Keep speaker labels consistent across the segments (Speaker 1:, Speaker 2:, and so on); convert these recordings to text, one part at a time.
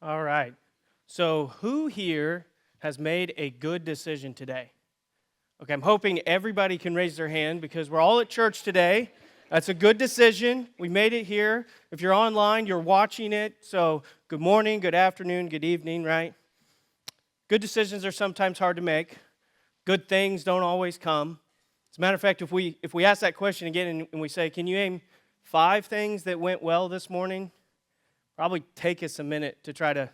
Speaker 1: All right. So, who here has made a good decision today? Okay, I'm hoping everybody can raise their hand because we're all at church today. That's a good decision. We made it here. If you're online, you're watching it. So, good morning, good afternoon, good evening, right? Good decisions are sometimes hard to make. Good things don't always come. As a matter of fact, if we ask that question again and we say, "Can you name 5 things that went well this morning?" Probably take us a minute to try to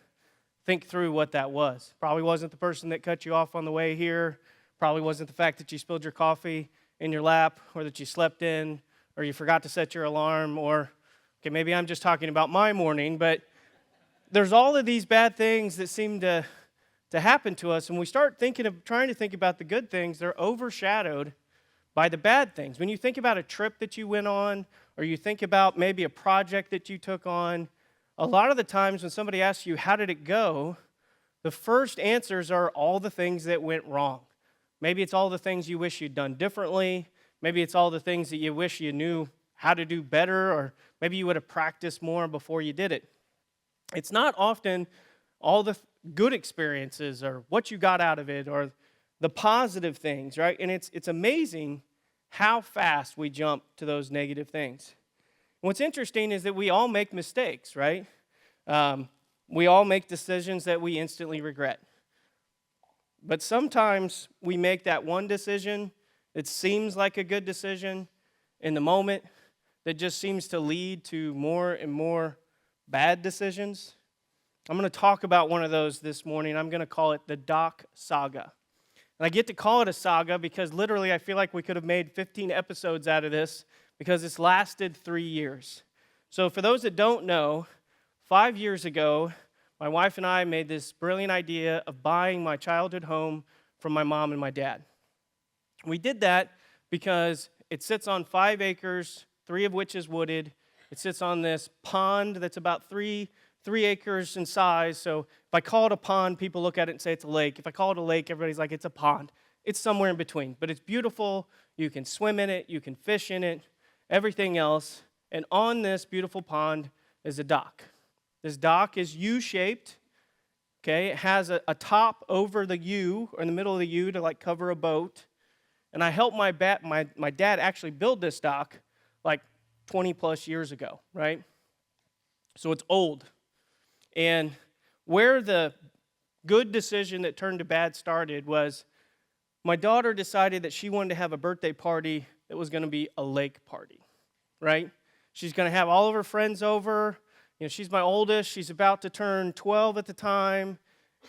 Speaker 1: think through what that was. Probably wasn't the person that cut you off on the way here. Probably wasn't the fact that you spilled your coffee in your lap or that you slept in or you forgot to set your alarm or, okay, maybe I'm just talking about my morning, but there's all of these bad things that seem to happen to us. And we start trying to think about the good things, they're overshadowed by the bad things. When you think about a trip that you went on or you think about maybe a project that you took on, a lot of the times when somebody asks you, how did it go? The first answers are all the things that went wrong. Maybe it's all the things you wish you'd done differently. Maybe it's all the things that you wish you knew how to do better, or maybe you would have practiced more before you did it. It's not often all the good experiences or what you got out of it or the positive things, right? And it's amazing how fast we jump to those negative things. What's interesting is that we all make mistakes, right? We all make decisions that we instantly regret. But sometimes we make that one decision that seems like a good decision in the moment that just seems to lead to more and more bad decisions. I'm going to talk about one of those this morning. I'm going to call it the Doc Saga. And I get to call it a saga because literally I feel like we could have made 15 episodes out of this because it's lasted 3 years. So for those that don't know, 5 years ago, my wife and I made this brilliant idea of buying my childhood home from my mom and my dad. We did that because it sits on 5 acres, 3 of which is wooded. It sits on this pond that's about 3 acres in size. So if I call it a pond, people look at it and say it's a lake. If I call it a lake, everybody's like, it's a pond. It's somewhere in between, but it's beautiful. You can swim in it. You can fish in it. Everything else, and on this beautiful pond is a dock. This dock is U-shaped, okay? It has a top over the U, or in the middle of the U to like cover a boat, and I helped my dad actually build this dock like 20 plus years ago, right? So it's old, and where the good decision that turned to bad started was my daughter decided that she wanted to have a birthday party that was going to be a lake party, right? She's going to have all of her friends over. You know, she's my oldest. She's about to turn 12 at the time.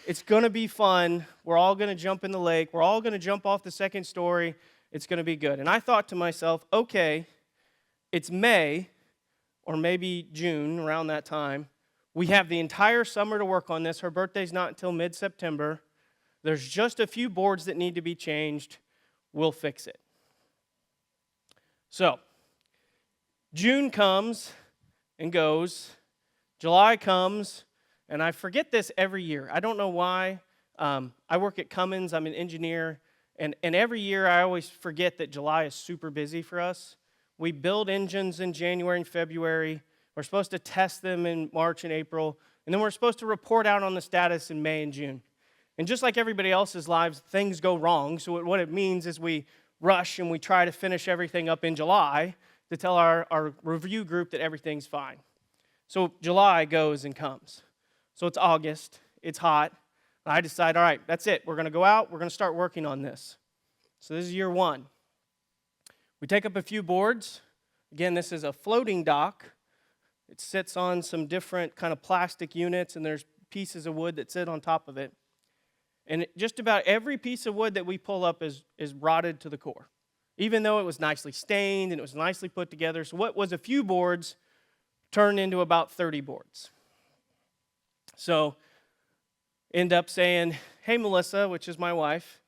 Speaker 1: It's going to be fun. We're all going to jump in the lake. We're all going to jump off the second story. It's going to be good. And I thought to myself, okay, it's May or maybe June, around that time. We have the entire summer to work on this. Her birthday's not until mid-September. There's just a few boards that need to be changed. We'll fix it. So, June comes and goes. July comes, and I forget this every year. I don't know why. I work at Cummins. I'm an engineer, and every year I always forget that July is super busy for us. We build engines in January and February. We're supposed to test them in March and April, and then we're supposed to report out on the status in May and June. And just like everybody else's lives, things go wrong. So what it means is we rush and we try to finish everything up in July to tell our review group that everything's fine. So July goes and comes. So it's August. It's hot. I decide, all right, that's it. We're going to go out. We're going to start working on this. So this is year 1. We take up a few boards. Again, this is a floating dock. It sits on some different kind of plastic units, and there's pieces of wood that sit on top of it. And just about every piece of wood that we pull up is rotted to the core, even though it was nicely stained and it was nicely put together. So what was a few boards turned into about 30 boards. So end up saying, hey, Melissa, which is my wife,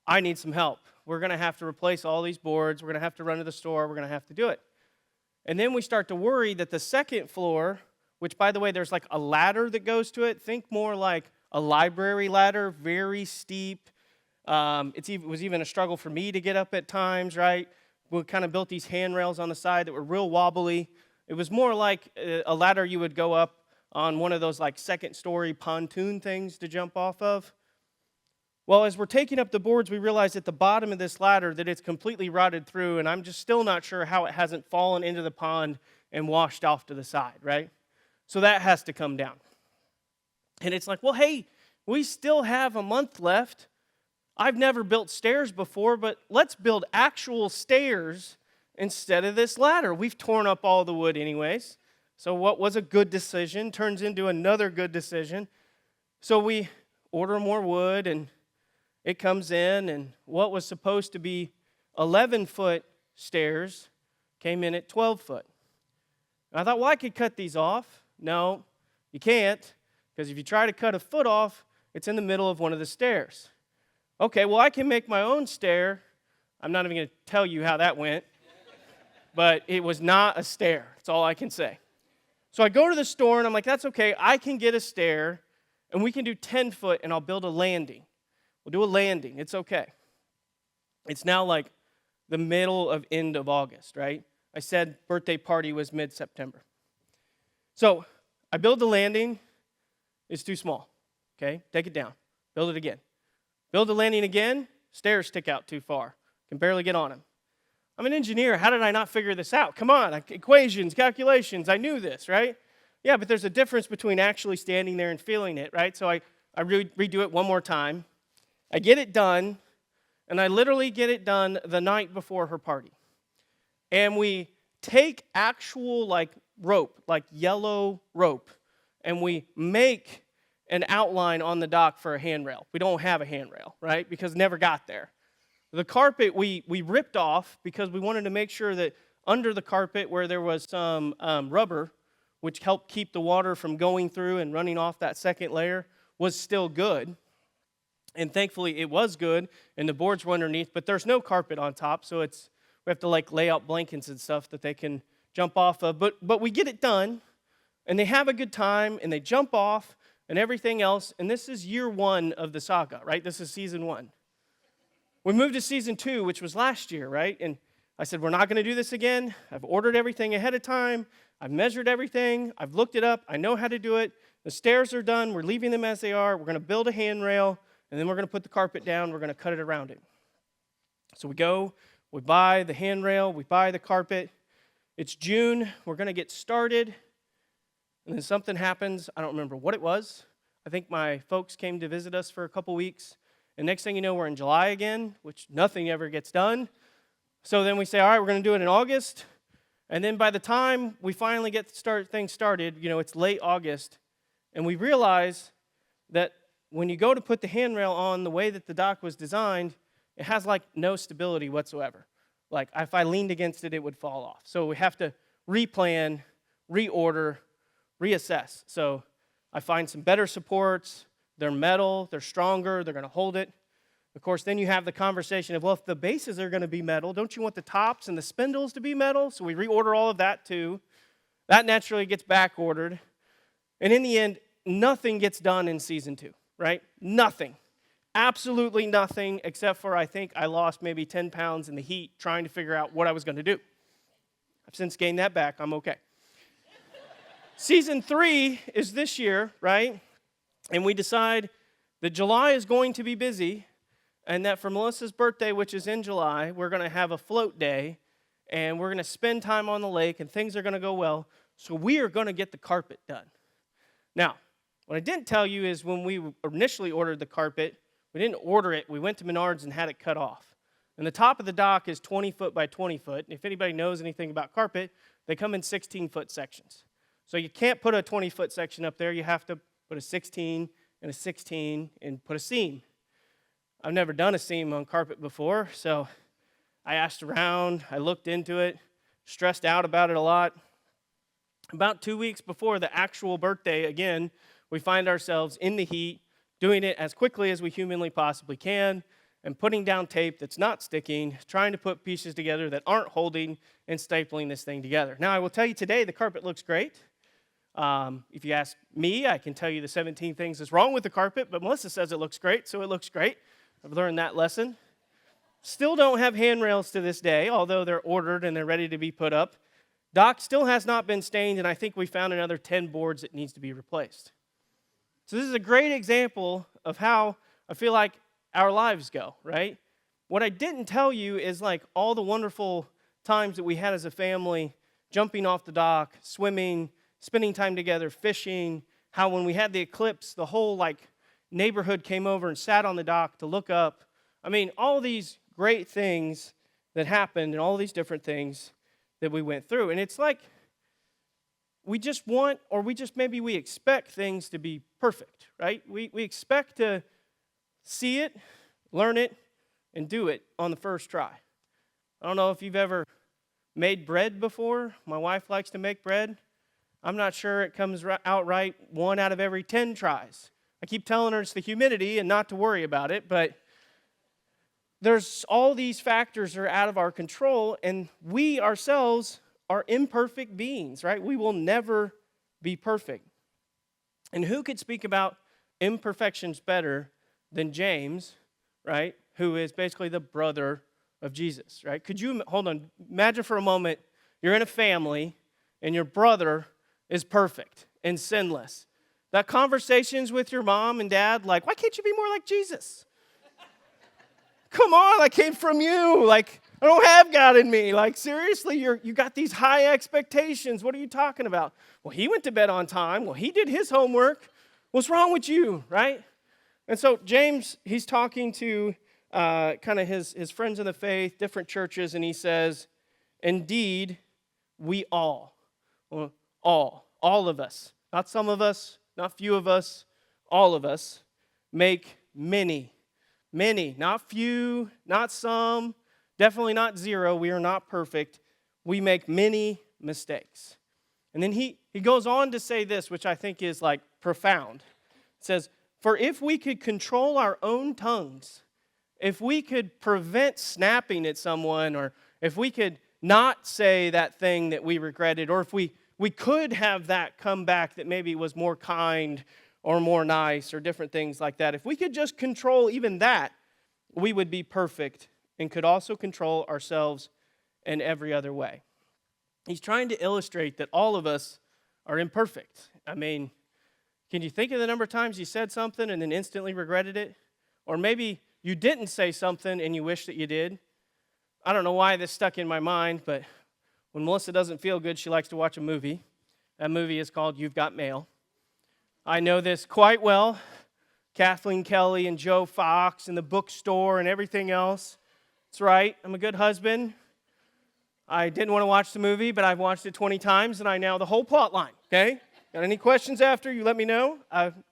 Speaker 1: I need some help. We're going to have to replace all these boards. We're going to have to run to the store. We're going to have to do it. And then we start to worry that the second floor, which, by the way, there's like a ladder that goes to it. Think more like a library ladder, very steep. It was even a struggle for me to get up at times, right? We kind of built these handrails on the side that were real wobbly. It was more like a ladder you would go up on one of those like second-story pontoon things to jump off of. Well, as we're taking up the boards, we realize at the bottom of this ladder that it's completely rotted through, and I'm just still not sure how it hasn't fallen into the pond and washed off to the side, right? So that has to come down. And it's like, well, hey, we still have a month left. I've never built stairs before, but let's build actual stairs instead of this ladder. We've torn up all the wood anyways. So what was a good decision turns into another good decision. So we order more wood, and it comes in, and what was supposed to be 11-foot stairs came in at 12-foot. I thought, well, I could cut these off. No, you can't, because if you try to cut a foot off, it's in the middle of one of the stairs. Okay, well, I can make my own stair. I'm not even going to tell you how that went, but it was not a stair. That's all I can say. So I go to the store, and I'm like, that's okay. I can get a stair, and we can do 10-foot, and I'll build a landing. We'll do a landing. It's okay. It's now like the end of August, right? I said birthday party was mid-September. So I build the landing. It's too small. Okay, take it down. Build it again. Build the landing again. Stairs stick out too far. Can barely get on them. I'm an engineer. How did I not figure this out? Come on, equations, calculations. I knew this, right? Yeah, but there's a difference between actually standing there and feeling it, right? So I redo it one more time. I get it done, and I literally get it done the night before her party. And we take actual like rope, like yellow rope, and we make an outline on the dock for a handrail. We don't have a handrail, right? Because it never got there. The carpet we ripped off because we wanted to make sure that under the carpet where there was some rubber, which helped keep the water from going through and running off that second layer, was still good. And thankfully it was good, and the boards were underneath, but there's no carpet on top, so we have to like lay out blankets and stuff that they can jump off of. But we get it done, and they have a good time, and they jump off, and everything else. And this is year one of the saga, right? This is season one. We moved to season 2, which was last year, right? And I said, we're not going to do this again. I've ordered everything ahead of time. I've measured everything. I've looked it up. I know how to do it. The stairs are done. We're leaving them as they are. We're going to build a handrail, and then we're going to put the carpet down. We're going to cut it around it. So we go. We buy the handrail. We buy the carpet. It's June. We're going to get started. And then something happens. I don't remember what it was. I think my folks came to visit us for a couple weeks. And next thing you know, we're in July again, which nothing ever gets done. So then we say, all right, we're going to do it in August. And then by the time we finally get things started, it's late August. And we realize that when you go to put the handrail on the way that the dock was designed, it has like no stability whatsoever. Like if I leaned against it, it would fall off. So we have to replan, reorder, reassess. So I find some better supports. They're metal, they're stronger, they're going to hold it. Of course, then you have the conversation of, well, if the bases are going to be metal, don't you want the tops and the spindles to be metal? So we reorder all of that too. That naturally gets back ordered. And in the end, nothing gets done in season 2, right? Nothing. Absolutely nothing, except for I think I lost maybe 10 pounds in the heat trying to figure out what I was going to do. I've since gained that back. I'm okay. Season 3 is this year, right? And we decide that July is going to be busy, and that for Melissa's birthday, which is in July, we're going to have a float day, and we're going to spend time on the lake, and things are going to go well, so we are going to get the carpet done. Now, what I didn't tell you is when we initially ordered the carpet, we didn't order it. We went to Menards and had it cut off. And the top of the dock is 20 foot by 20 foot. And if anybody knows anything about carpet, they come in 16-foot sections. So you can't put a 20-foot section up there. You have to put a 16 and a 16 and put a seam. I've never done a seam on carpet before, so I asked around, I looked into it, stressed out about it a lot. About 2 weeks before the actual birthday, again, we find ourselves in the heat, doing it as quickly as we humanly possibly can, and putting down tape that's not sticking, trying to put pieces together that aren't holding, and stapling this thing together. Now, I will tell you today, the carpet looks great. If you ask me, I can tell you the 17 things that's wrong with the carpet, but Melissa says it looks great, so it looks great. I've learned that lesson. Still don't have handrails to this day, although they're ordered and they're ready to be put up. Dock still has not been stained, and I think we found another 10 boards that needs to be replaced. So this is a great example of how I feel like our lives go, right? What I didn't tell you is like all the wonderful times that we had as a family, jumping off the dock, swimming, spending time together, fishing, how when we had the eclipse, the whole like neighborhood came over and sat on the dock to look up. I mean, all these great things that happened and all these different things that we went through. And it's like we just want, or maybe we expect things to be perfect, right? We expect to see it, learn it, and do it on the first try. I don't know if you've ever made bread before. My wife likes to make bread. I'm not sure it comes out right 1 out of every 10 tries. I keep telling her it's the humidity and not to worry about it, but there's all these factors that are out of our control, and we ourselves are imperfect beings, right? We will never be perfect. And who could speak about imperfections better than James, right? Who is basically the brother of Jesus, right? Could you, hold on, imagine for a moment, you're in a family, and your brother is perfect and sinless. That conversations with your mom and dad, like, why can't you be more like Jesus? Come on, I came from you. Like, I don't have God in me. Like, seriously, you got these high expectations. What are you talking about? Well, he went to bed on time. Well, he did his homework. What's wrong with you, right? And so James, he's talking to kind of his friends in the faith, different churches, and he says, indeed, we all of us, not some of us, not few of us, all of us, make many, not few, not some, definitely not zero. We are not perfect. We make many mistakes. And then he goes on to say this, which I think is like profound. It says, for if we could control our own tongues, if we could prevent snapping at someone, or if we could not say that thing that we regretted, or if we could have that come back that maybe was more kind or more nice or different things like that. If we could just control even that, we would be perfect and could also control ourselves in every other way. He's trying to illustrate that all of us are imperfect. I mean, can you think of the number of times you said something and then instantly regretted it? Or maybe you didn't say something and you wish that you did. I don't know why this stuck in my mind, but when Melissa doesn't feel good, she likes to watch a movie. That movie is called You've Got Mail. I know this quite well. Kathleen Kelly and Joe Fox and the bookstore and everything else. That's right, I'm a good husband. I didn't want to watch the movie, but I've watched it 20 times, and I know the whole plot line, okay? Got any questions after, you let me know.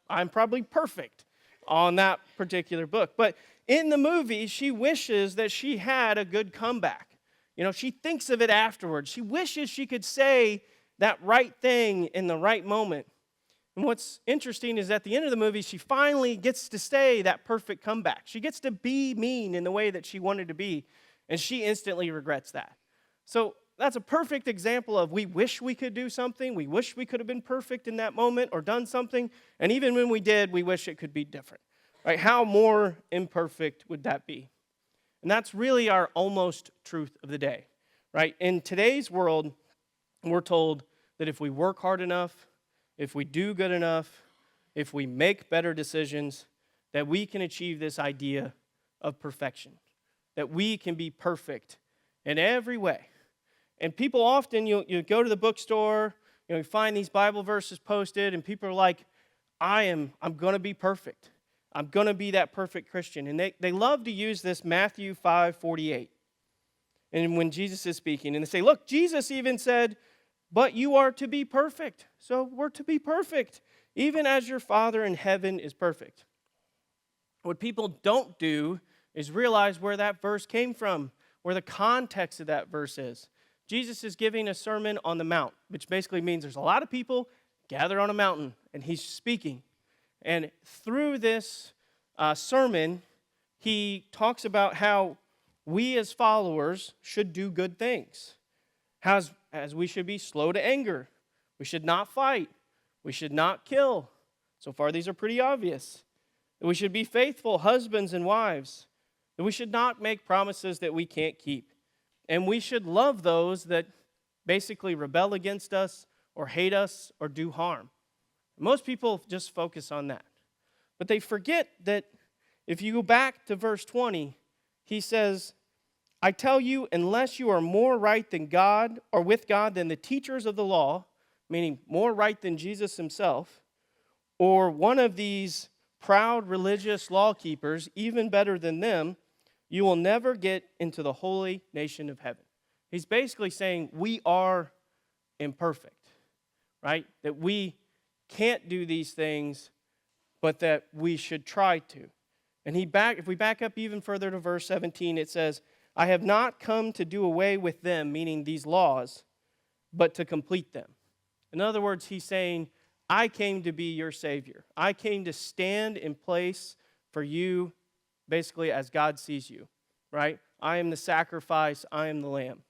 Speaker 1: I'm probably perfect on that particular book. But in the movie, she wishes that she had a good comeback. You know, she thinks of it afterwards. She wishes she could say that right thing in the right moment. And what's interesting is at the end of the movie, she finally gets to say that perfect comeback. She gets to be mean in the way that she wanted to be, and she instantly regrets that. So that's a perfect example of we wish we could do something. We wish we could have been perfect in that moment or done something. And even when we did, we wish it could be different. Right? How more imperfect would that be? And that's really our almost truth of the day. Right? In today's world, we're told that if we work hard enough, if we do good enough, if we make better decisions, that we can achieve this idea of perfection, that we can be perfect in every way. And people often, you go to the bookstore, you find these Bible verses posted, and people are like, I'm going to be perfect. I'm going to be that perfect Christian. And they love to use this Matthew 5:48. And when Jesus is speaking, and they say, look, Jesus even said, but you are to be perfect. So we're to be perfect, even as your Father in heaven is perfect. What people don't do is realize where that verse came from, where the context of that verse is. Jesus is giving a sermon on the mount, which basically means there's a lot of people gathered on a mountain, and he's speaking. And through this sermon, he talks about how we as followers should do good things. As we should be slow to anger. We should not fight. We should not kill. So far, these are pretty obvious. That we should be faithful husbands and wives. That we should not make promises that we can't keep. And we should love those that basically rebel against us or hate us or do harm. Most people just focus on that. But they forget that if you go back to verse 20, he says, I tell you, unless you are more right than God or with God than the teachers of the law, meaning more right than Jesus himself, or one of these proud religious law keepers, even better than them, you will never get into the holy nation of heaven. He's basically saying we are imperfect, right? That we can't do these things, but that we should try to. And if we back up even further to verse 17, it says, I have not come to do away with them, meaning these laws, but to complete them. In other words, he's saying, I came to be your Savior. I came to stand in place for you, basically as God sees you, right? I am the sacrifice. I am the lamb.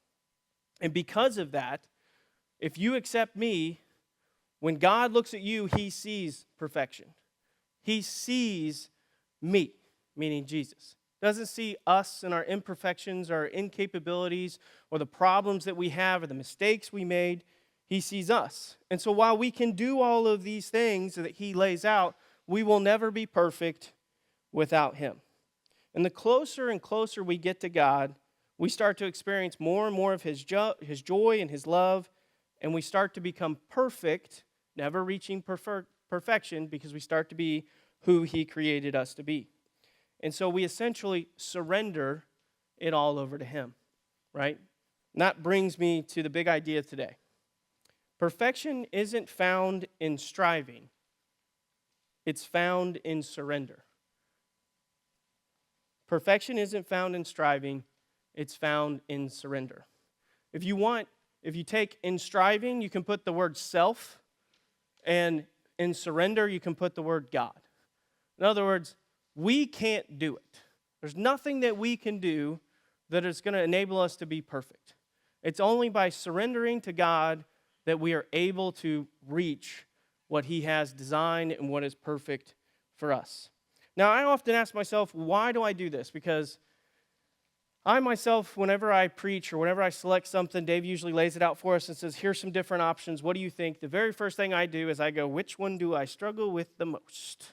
Speaker 1: And because of that, if you accept me, when God looks at you, he sees perfection. He sees me, meaning Jesus. Doesn't see us and our imperfections, our incapabilities, or the problems that we have, or the mistakes we made. He sees us. And so while we can do all of these things that he lays out, we will never be perfect without him. And the closer and closer we get to God, we start to experience more and more of his joy and his love, and we start to become perfect, never reaching perfection, because we start to be who he created us to be. And so we essentially surrender it all over to him, right? And that brings me to the big idea today. Perfection isn't found in striving. It's found in surrender. Perfection isn't found in striving. It's found in surrender. If you take in striving, you can put the word self, and in surrender, you can put the word God. In other words, we can't do it. There's nothing that we can do that is going to enable us to be perfect. It's only by surrendering to God that we are able to reach what he has designed and what is perfect for us. Now, I often ask myself, why do I do this? Because I myself, whenever I preach or whenever I select something, Dave usually lays it out for us and says, here's some different options. What do you think? The very first thing I do is I go, which one do I struggle with the most?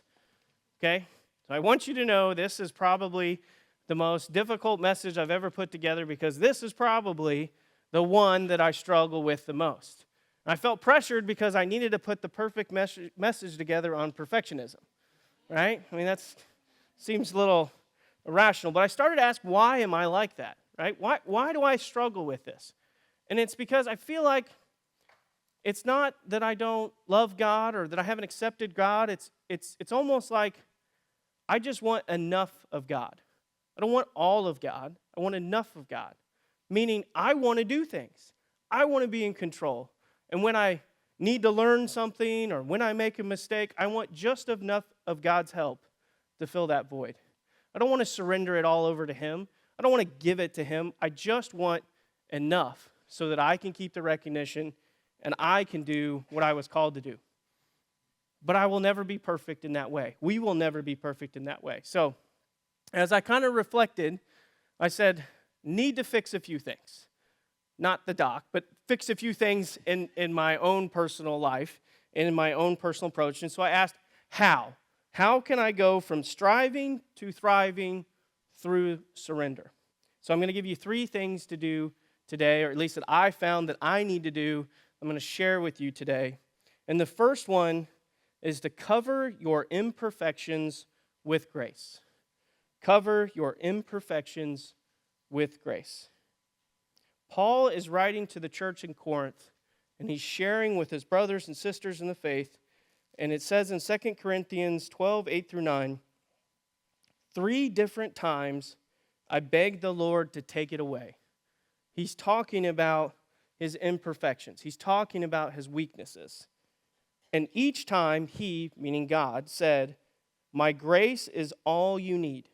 Speaker 1: Okay? So I want you to know this is probably the most difficult message I've ever put together, because this is probably the one that I struggle with the most. I felt pressured because I needed to put the perfect message together on perfectionism, right? I mean, that seems a little irrational, but I started to ask, why am I like that, right? Why do I struggle with this? And it's because I feel like it's not that I don't love God or that I haven't accepted God. It's almost like I just want enough of God. I don't want all of God. I want enough of God, meaning I want to do things. I want to be in control. And when I need to learn something or when I make a mistake, I want just enough of God's help to fill that void. I don't want to surrender it all over to him. I don't want to give it to him. I just want enough so that I can keep the recognition and I can do what I was called to do. But I will never be perfect in that way. We will never be perfect in that way. So as I kind of reflected, I said, need to fix a few things. Not the doc, but fix a few things in my own personal life and in my own personal approach. And so I asked, how? How can I go from striving to thriving through surrender? So I'm going to give you 3 things to do today, or at least that I found that I need to do. I'm going to share with you today. And the first one is to cover your imperfections with grace. Cover your imperfections with grace. Paul is writing to the church in Corinth, and he's sharing with his brothers and sisters in the faith. And it says in 2 Corinthians 12, 8 through 9, 3 different times I begged the Lord to take it away. He's talking about his imperfections. He's talking about his weaknesses. And each time he, meaning God, said, my grace is all you need.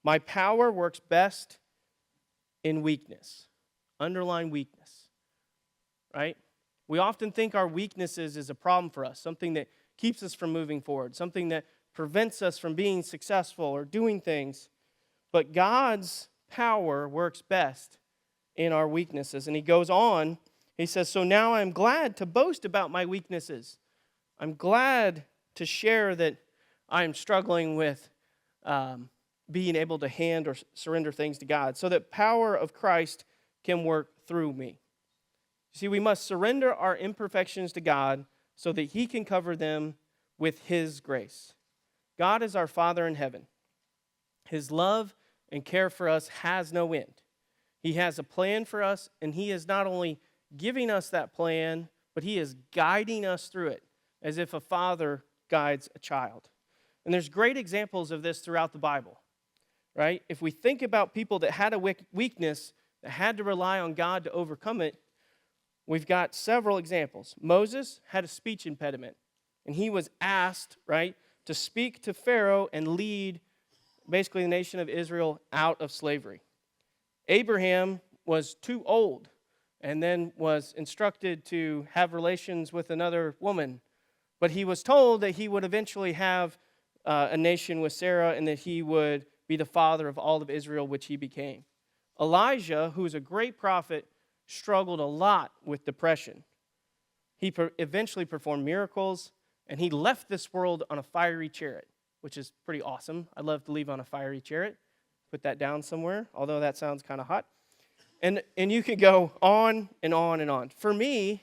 Speaker 1: My power works best in weakness. Underline weakness, right? We often think our weaknesses is a problem for us, something that keeps us from moving forward, something that prevents us from being successful or doing things. But God's power works best in our weaknesses. And he goes on He says, so now I'm glad to boast about my weaknesses. I'm glad to share that I'm struggling with being able to hand or surrender things to God so that power of Christ can work through me. See, we must surrender our imperfections to God so that he can cover them with his grace. God is our Father in heaven. His love and care for us has no end. He has a plan for us, and he is not only giving us that plan, but he is guiding us through it as if a father guides a child. And there's great examples of this throughout the Bible, right? If we think about people that had a weakness, that had to rely on God to overcome it, we've got several examples. Moses had a speech impediment, and he was asked, right, to speak to Pharaoh and lead basically the nation of Israel out of slavery. Abraham was too old and then was instructed to have relations with another woman, but he was told that he would eventually have a nation with Sarah and that he would be the father of all of Israel, which he became. Elijah, who was a great prophet, struggled a lot with depression. He eventually performed miracles, and he left this world on a fiery chariot, which is pretty awesome. I'd love to leave on a fiery chariot. Put that down somewhere, although that sounds kind of hot. And you could go on and on and on. For me,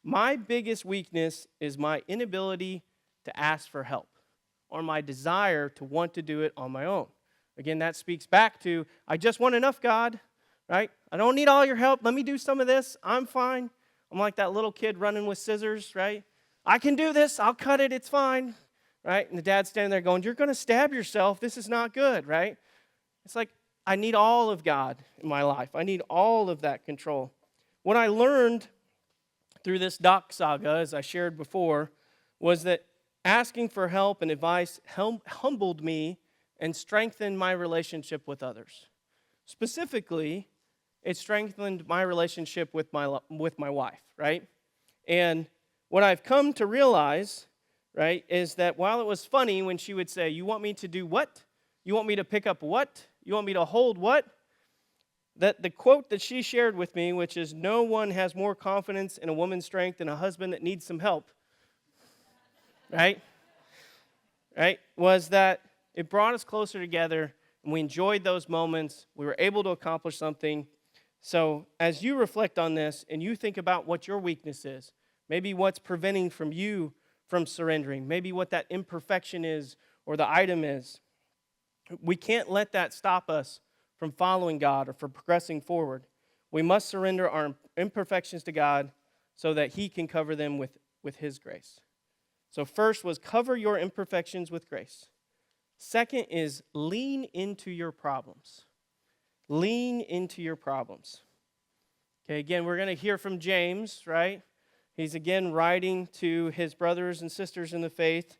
Speaker 1: my biggest weakness is my inability to ask for help or my desire to want to do it on my own. Again, that speaks back to, I just want enough, God, right? I don't need all your help. Let me do some of this. I'm fine. I'm like that little kid running with scissors, right? I can do this. I'll cut it. It's fine, right? And the dad's standing there going, you're going to stab yourself. This is not good, right? It's like, I need all of God in my life. I need all of that control. What I learned through this doc saga, as I shared before, was that asking for help and advice humbled me and strengthened my relationship with others. Specifically, it strengthened my relationship with my wife, right? And what I've come to realize, right, is that while it was funny when she would say, you want me to do what? You want me to pick up what? You want me to hold what? That the quote that she shared with me, which is, no one has more confidence in a woman's strength than a husband that needs some help, right? Right? Was that it brought us closer together, and we enjoyed those moments. We were able to accomplish something. So as you reflect on this and you think about what your weakness is, maybe what's preventing from you from surrendering, maybe what that imperfection is or the item is, we can't let that stop us from following God or from progressing forward. We must surrender our imperfections to God so that he can cover them with his grace. So first was cover your imperfections with grace. Second is lean into your problems. Lean into your problems. Okay, again, we're going to hear from James, right? He's again writing to his brothers and sisters in the faith.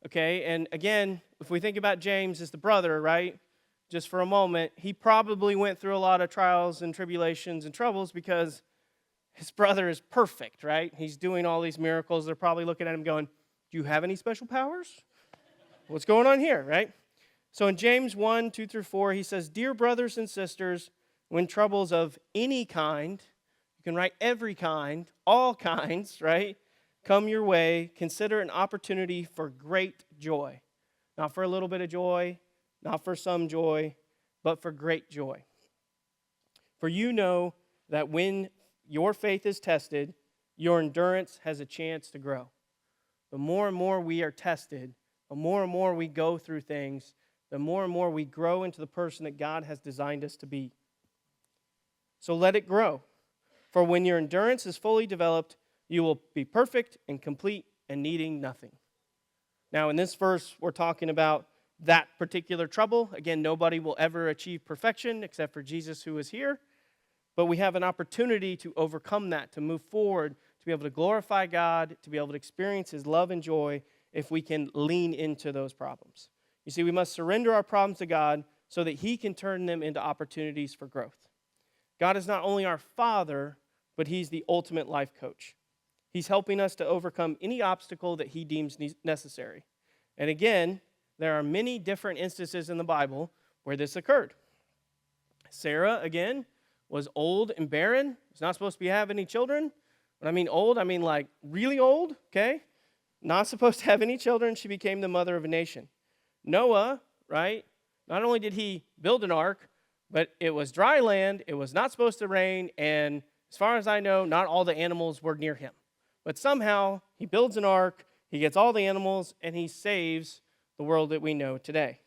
Speaker 1: Okay, and again, if we think about James as the brother, right, just for a moment, he probably went through a lot of trials and tribulations and troubles because his brother is perfect, right? He's doing all these miracles. They're probably looking at him going, do you have any special powers? What's going on here, right? So in James 1, 2 through 4, he says, dear brothers and sisters, when troubles of any kind, you can write every kind, all kinds, right, come your way, consider an opportunity for great joy. Not for a little bit of joy, not for some joy, but for great joy. For you know that when your faith is tested, your endurance has a chance to grow. The more and more we are tested, the more and more we go through things, the more and more we grow into the person that God has designed us to be. So let it grow. For when your endurance is fully developed, you will be perfect and complete and needing nothing. Now, in this verse, we're talking about that particular trouble. Again, nobody will ever achieve perfection except for Jesus who is here. But we have an opportunity to overcome that, to move forward, to be able to glorify God, to be able to experience his love and joy if we can lean into those problems. You see, we must surrender our problems to God so that he can turn them into opportunities for growth. God is not only our Father, but he's the ultimate life coach. He's helping us to overcome any obstacle that he deems necessary. And again, there are many different instances in the Bible where this occurred. Sarah, again, was old and barren. He's not supposed to have any children. When I mean old, I mean like really old, okay? Not supposed to have any children. She became the mother of a nation. Noah, right? Not only did he build an ark, but it was dry land. It was not supposed to rain. And as far as I know, not all the animals were near him. But somehow he builds an ark, he gets all the animals, and he saves the world that we know today.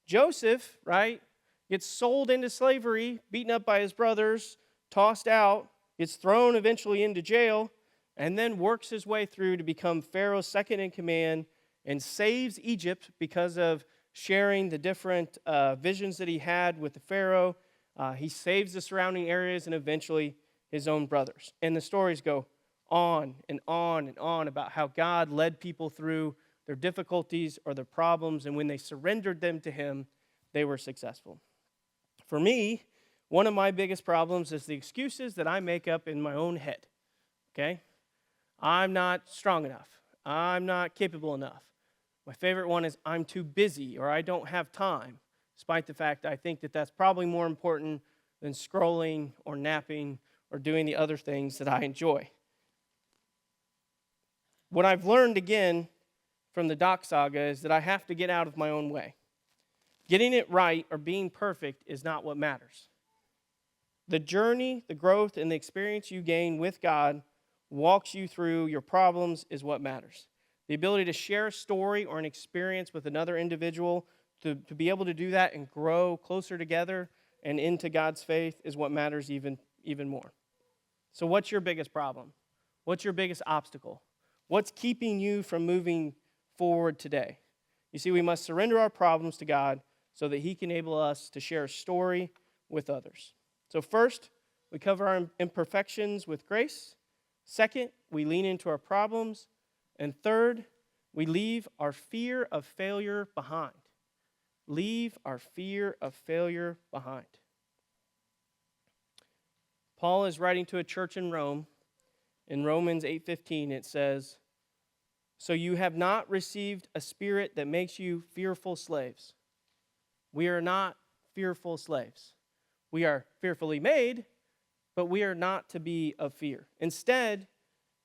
Speaker 1: Joseph, right, gets sold into slavery, beaten up by his brothers, tossed out, gets thrown eventually into jail, and then works his way through to become Pharaoh's second in command and saves Egypt because of sharing the different visions that he had with the Pharaoh. He saves the surrounding areas and eventually his own brothers. And the stories go on and on and on about how God led people through their difficulties or their problems, and when they surrendered them to him, they were successful. For me, one of my biggest problems is the excuses that I make up in my own head, okay? I'm not strong enough. I'm not capable enough. My favorite one is I'm too busy or I don't have time, despite the fact I think that that's probably more important than scrolling or napping or doing the other things that I enjoy. What I've learned again from the Doc Saga is that I have to get out of my own way. Getting it right or being perfect is not what matters. The journey, the growth, and the experience you gain with God walks you through your problems is what matters. The ability to share a story or an experience with another individual, to be able to do that and grow closer together and into God's faith is what matters even more. So what's your biggest problem? What's your biggest obstacle? What's keeping you from moving forward today? You see, we must surrender our problems to God so that he can enable us to share a story with others. So first, we cover our imperfections with grace. Second, we lean into our problems. And third, we leave our fear of failure behind. Leave our fear of failure behind. Paul is writing to a church in Rome. In Romans 8:15, it says, "So you have not received a spirit that makes you fearful slaves." We are not fearful slaves. We are fearfully made, but we are not to be of fear. Instead,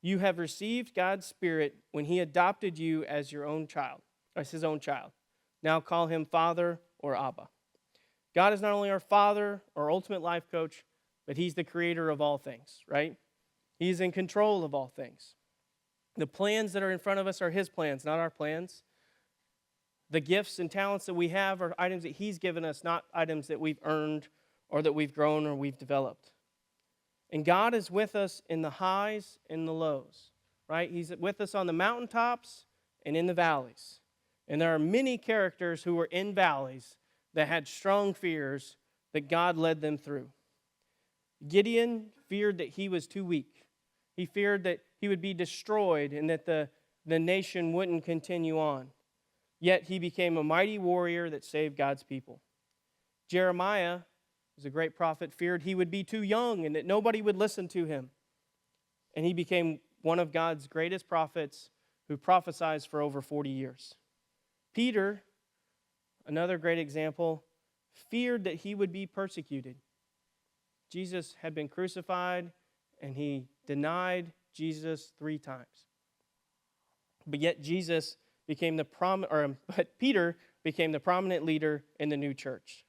Speaker 1: you have received God's Spirit when he adopted you as your own child, as his own child. Now call him Father or Abba. God is not only our Father, our ultimate life coach, but he's the creator of all things, right? He's in control of all things. The plans that are in front of us are his plans, not our plans. The gifts and talents that we have are items that he's given us, not items that we've earned or that we've grown or we've developed. And God is with us in the highs and the lows, right? He's with us on the mountaintops and in the valleys. And there are many characters who were in valleys that had strong fears that God led them through. Gideon feared that he was too weak. He feared that he would be destroyed and that the nation wouldn't continue on. Yet he became a mighty warrior that saved God's people. Jeremiah, who's a great prophet, feared he would be too young and that nobody would listen to him. And he became one of God's greatest prophets who prophesied for over 40 years. Peter, another great example, feared that he would be persecuted. Jesus had been crucified and he denied Jesus 3 times. But yet Peter became the prominent leader in the new church.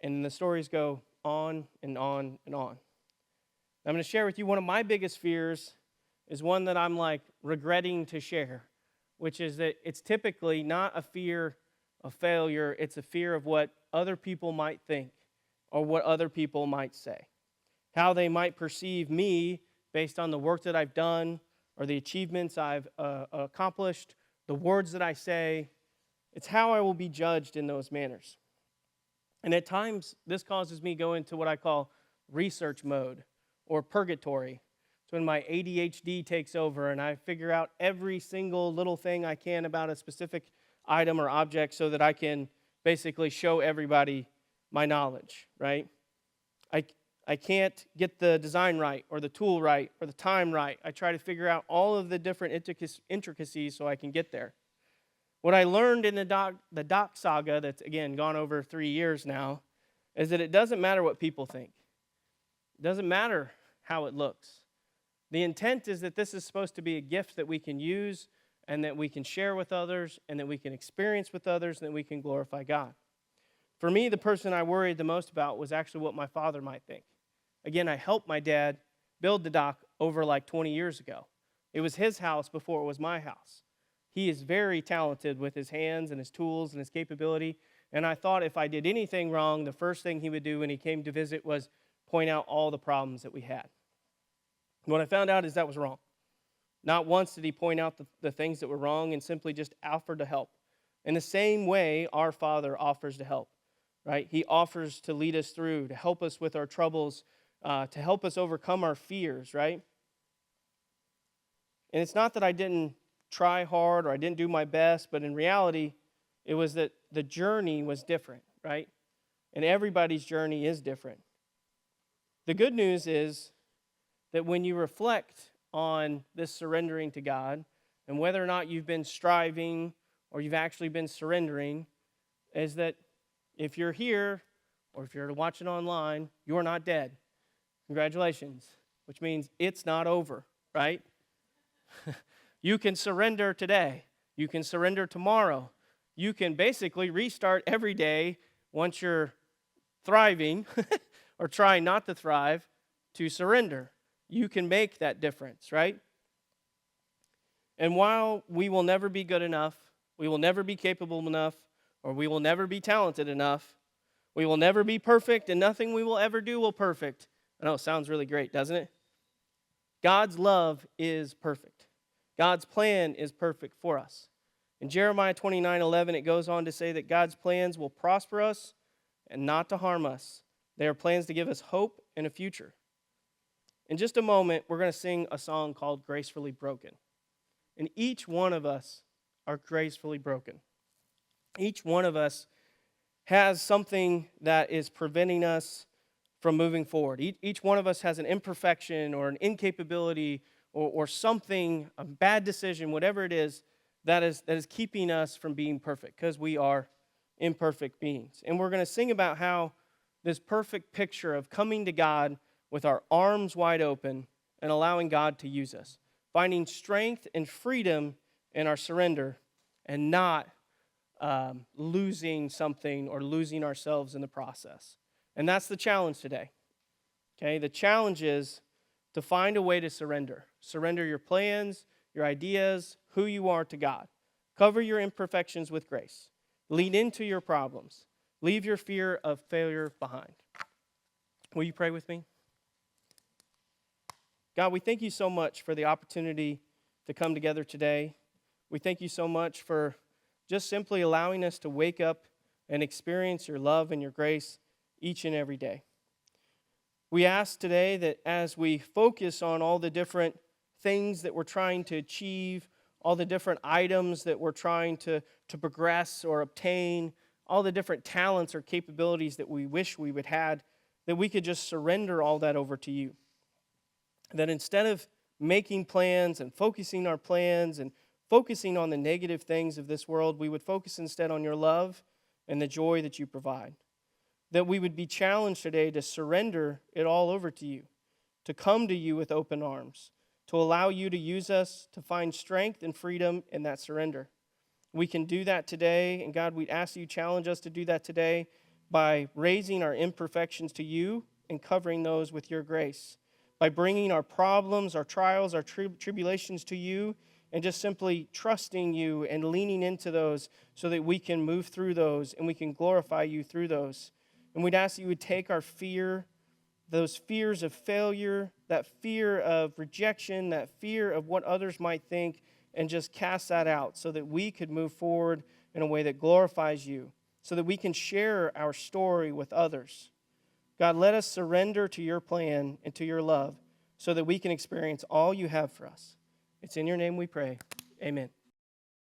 Speaker 1: And the stories go on and on and on. I'm going to share with you one of my biggest fears is one that I'm regretting to share, which is that it's typically not a fear of failure, it's a fear of what other people might think or what other people might say. How they might perceive me based on the work that I've done or the achievements I've accomplished, the words that I say. It's how I will be judged in those manners. And at times, this causes me to go into what I call research mode or purgatory. It's when my ADHD takes over and I figure out every single little thing I can about a specific item or object so that I can basically show everybody my knowledge, right? I can't get the design right or the tool right or the time right. I try to figure out all of the different intricacies so I can get there. What I learned in the Doc Saga, that's again gone over 3 years now, is that it doesn't matter what people think. It doesn't matter how it looks. The intent is that this is supposed to be a gift that we can use and that we can share with others and that we can experience with others and that we can glorify God. For me, the person I worried the most about was actually what my father might think. Again, I helped my dad build the dock over like 20 years ago. It was his house before it was my house. He is very talented with his hands and his tools and his capability, and I thought if I did anything wrong, the first thing he would do when he came to visit was point out all the problems that we had. What I found out is that was wrong. Not once did he point out the things that were wrong and simply just offered to help. In the same way, our Father offers to help, right? He offers to lead us through, to help us with our troubles, to help us overcome our fears, right? And it's not that I didn't try hard or I didn't do my best, but in reality, it was that the journey was different, right? And everybody's journey is different. The good news is that when you reflect on this surrendering to God and whether or not you've been striving or you've actually been surrendering, is that if you're here or if you're watching online, you're not dead. Congratulations, which means it's not over, right? You can surrender today. You can surrender tomorrow. You can basically restart every day once you're thriving or trying not to thrive to surrender. You can make that difference, right? And while we will never be good enough, we will never be capable enough, or we will never be talented enough, we will never be perfect, and nothing we will ever do will perfect. I know it sounds really great, doesn't it? God's love is perfect. God's plan is perfect for us. In Jeremiah 29:11, it goes on to say that God's plans will prosper us and not to harm us. They are plans to give us hope and a future. In just a moment, we're going to sing a song called Gracefully Broken. And each one of us are gracefully broken. Each one of us has something that is preventing us from moving forward. Each one of us has an imperfection or an incapability or something, a bad decision, whatever it is, that is keeping us from being perfect because we are imperfect beings. And we're going to sing about how this perfect picture of coming to God with our arms wide open and allowing God to use us, finding strength and freedom in our surrender and not losing something or losing ourselves in the process. And that's the challenge today. Okay, the challenge is to find a way to surrender. Surrender your plans, your ideas, who you are to God. Cover your imperfections with grace. Lean into your problems. Leave your fear of failure behind. Will you pray with me? God, we thank you so much for the opportunity to come together today. We thank you so much for just simply allowing us to wake up and experience your love and your grace each and every day. We ask today that as we focus on all the different things that we're trying to achieve, all the different items that we're trying to progress or obtain, all the different talents or capabilities that we wish we would have, that we could just surrender all that over to you. That instead of making plans and focusing our plans and focusing on the negative things of this world, we would focus instead on your love and the joy that you provide. That we would be challenged today to surrender it all over to you, to come to you with open arms, to allow you to use us to find strength and freedom in that surrender. We can do that today, and God, we'd ask you challenge us to do that today by raising our imperfections to you and covering those with your grace, by bringing our problems, our trials, our tribulations to you, and just simply trusting you and leaning into those so that we can move through those and we can glorify you through those. And we'd ask that you would take our fear, those fears of failure, that fear of rejection, that fear of what others might think, and just cast that out so that we could move forward in a way that glorifies you, so that we can share our story with others. God, let us surrender to your plan and to your love so that we can experience all you have for us. It's in your name we pray. Amen.